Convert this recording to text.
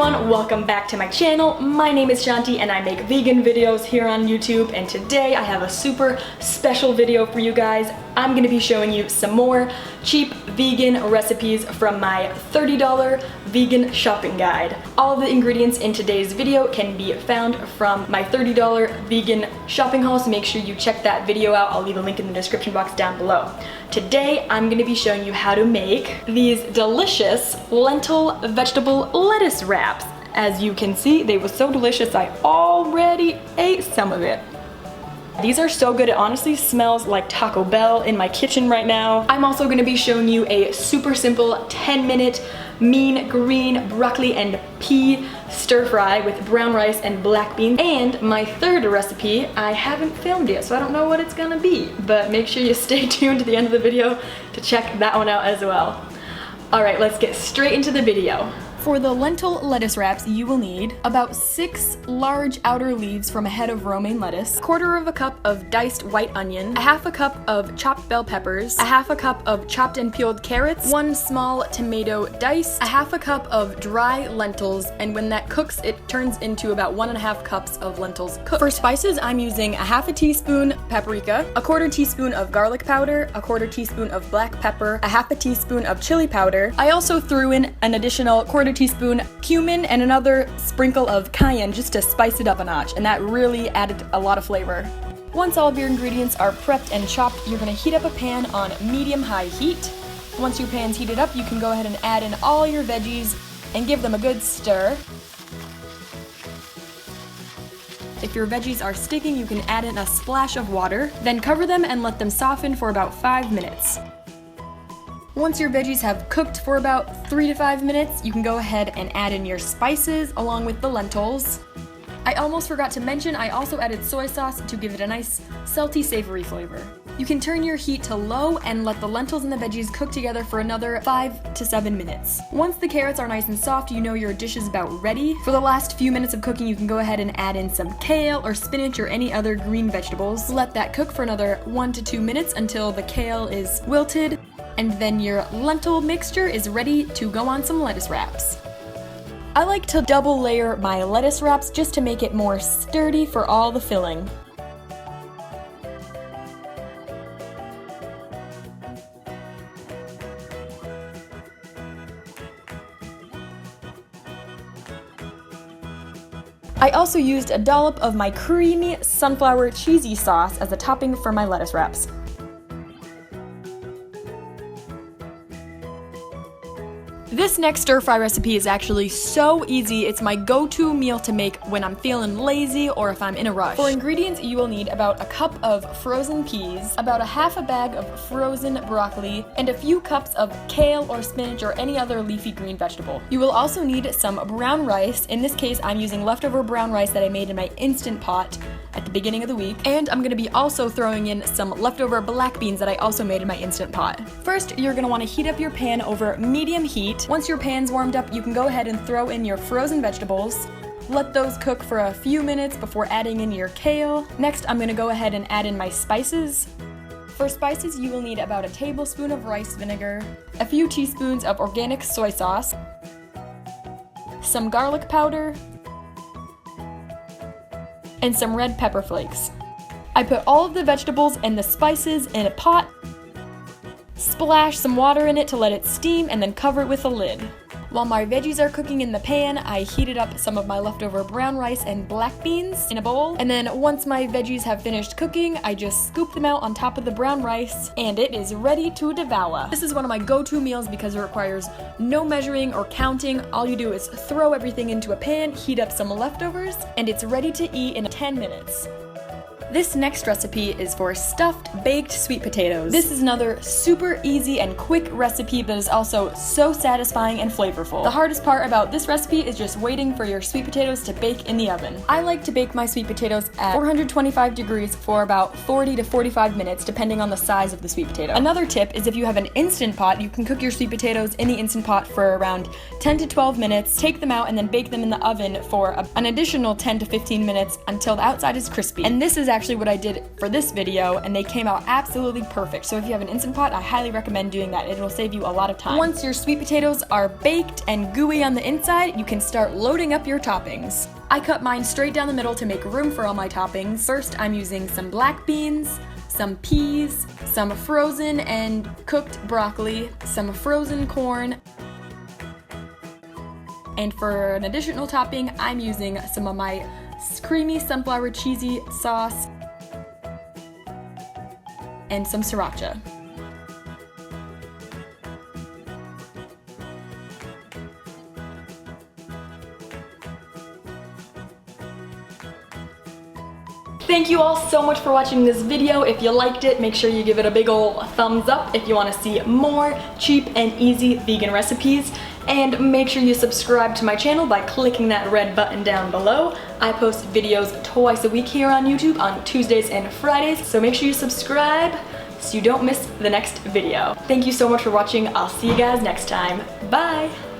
everyone, welcome back to my channel. My name is Chanty and I make vegan videos here on YouTube, and today I have a super special video for you guys. I'm going to be showing you some more cheap vegan recipes from my $30 vegan shopping guide. All of the ingredients in today's video can be found from my $30 vegan shopping haul, so make sure you check that video out. I'll leave a link in the description box down below. Today I'm going to be showing you how to make these delicious lentil vegetable lettuce wraps. As you can see, they were so delicious I already ate some of it. These are so good, it honestly smells like Taco Bell in my kitchen right now. I'm also going to be showing you a super simple 10-minute mean green broccoli and pea stir fry with brown rice and black beans. And my third recipe, I haven't filmed yet, so I don't know what it's gonna be, but make sure you stay tuned to the end of the video to check that one out as well. Alright, let's get straight into the video. For the lentil lettuce wraps, you will need about 6 large outer leaves from a head of romaine lettuce, 1/4 cup of diced white onion, 1/2 cup of chopped bell peppers, 1/2 cup of chopped and peeled carrots, 1 small tomato diced, 1/2 cup of dry lentils, and when that cooks, it turns into about 1.5 cups of lentils cooked. For spices, I'm using 1/2 teaspoon paprika, 1/4 teaspoon of garlic powder, 1/4 teaspoon of black pepper, 1/2 teaspoon of chili powder. I also threw in an additional 1/4 teaspoon cumin and another sprinkle of cayenne just to spice it up a notch, and that really added a lot of flavor. Once all of your ingredients are prepped and chopped, you're going to heat up a pan on medium-high heat. Once your pan's heated up, you can go ahead and add in all your veggies and give them a good stir. If your veggies are sticking, you can add in a splash of water, then cover them and let them soften for about 5 minutes. Once your veggies have cooked for about 3 to 5 minutes, you can go ahead and add in your spices along with the lentils. I almost forgot to mention, I also added soy sauce to give it a nice salty, savory flavor. You can turn your heat to low and let the lentils and the veggies cook together for another 5 to 7 minutes. Once the carrots are nice and soft, you know your dish is about ready. For the last few minutes of cooking, you can go ahead and add in some kale or spinach or any other green vegetables. Let that cook for another 1 to 2 minutes until the kale is wilted, and then your lentil mixture is ready to go on some lettuce wraps. I like to double layer my lettuce wraps just to make it more sturdy for all the filling. I also used a dollop of my creamy sunflower cheesy sauce as a topping for my lettuce wraps. This next stir-fry recipe is actually so easy. It's my go-to meal to make when I'm feeling lazy or if I'm in a rush. For ingredients, you will need about a cup of frozen peas, about a 1/2 bag of frozen broccoli, and a few cups of kale or spinach or any other leafy green vegetable. You will also need some brown rice. In this case, I'm using leftover brown rice that I made in my Instant Pot at the beginning of the week, and I'm going to be also throwing in some leftover black beans that I also made in my Instant Pot. First, you're going to want to heat up your pan over medium heat. Once your pan's warmed up, you can go ahead and throw in your frozen vegetables. Let those cook for a few minutes before adding in your kale. Next, I'm going to go ahead and add in my spices. For spices, you will need about a tablespoon of rice vinegar, a few teaspoons of organic soy sauce, some garlic powder, and some red pepper flakes. I put all of the vegetables and the spices in a pot, splash some water in it to let it steam, and then cover it with a lid. While my veggies are cooking in the pan, I heated up some of my leftover brown rice and black beans in a bowl, and then once my veggies have finished cooking, I just scoop them out on top of the brown rice, and it is ready to devour. This is one of my go-to meals because it requires no measuring or counting. All you do is throw everything into a pan, heat up some leftovers, and it's ready to eat in 10 minutes. This next recipe is for stuffed baked sweet potatoes. This is another super easy and quick recipe that is also so satisfying and flavorful. The hardest part about this recipe is just waiting for your sweet potatoes to bake in the oven. I like to bake my sweet potatoes at 425 degrees for about 40 to 45 minutes depending on the size of the sweet potato. Another tip is if you have an Instant Pot, you can cook your sweet potatoes in the Instant Pot for around 10 to 12 minutes, take them out, and then bake them in the oven for an additional 10 to 15 minutes until the outside is crispy. And this is actually actually what I did for this video, and they came out absolutely perfect. So if you have an Instant Pot, I highly recommend doing that. It'll save you a lot of time. Once your sweet potatoes are baked and gooey on the inside, you can start loading up your toppings. I cut mine straight down the middle to make room for all my toppings. First, I'm using some black beans, some peas, some frozen and cooked broccoli, some frozen corn, and for an additional topping, I'm using some of my creamy sunflower cheesy sauce and some sriracha. Thank you all so much for watching this video. If you liked it, make sure you give it a big ol' thumbs up if you want to see more cheap and easy vegan recipes. And make sure you subscribe to my channel by clicking that red button down below. I post videos twice a week here on YouTube on Tuesdays and Fridays, so make sure you subscribe so you don't miss the next video. Thank you so much for watching. I'll see you guys next time. Bye!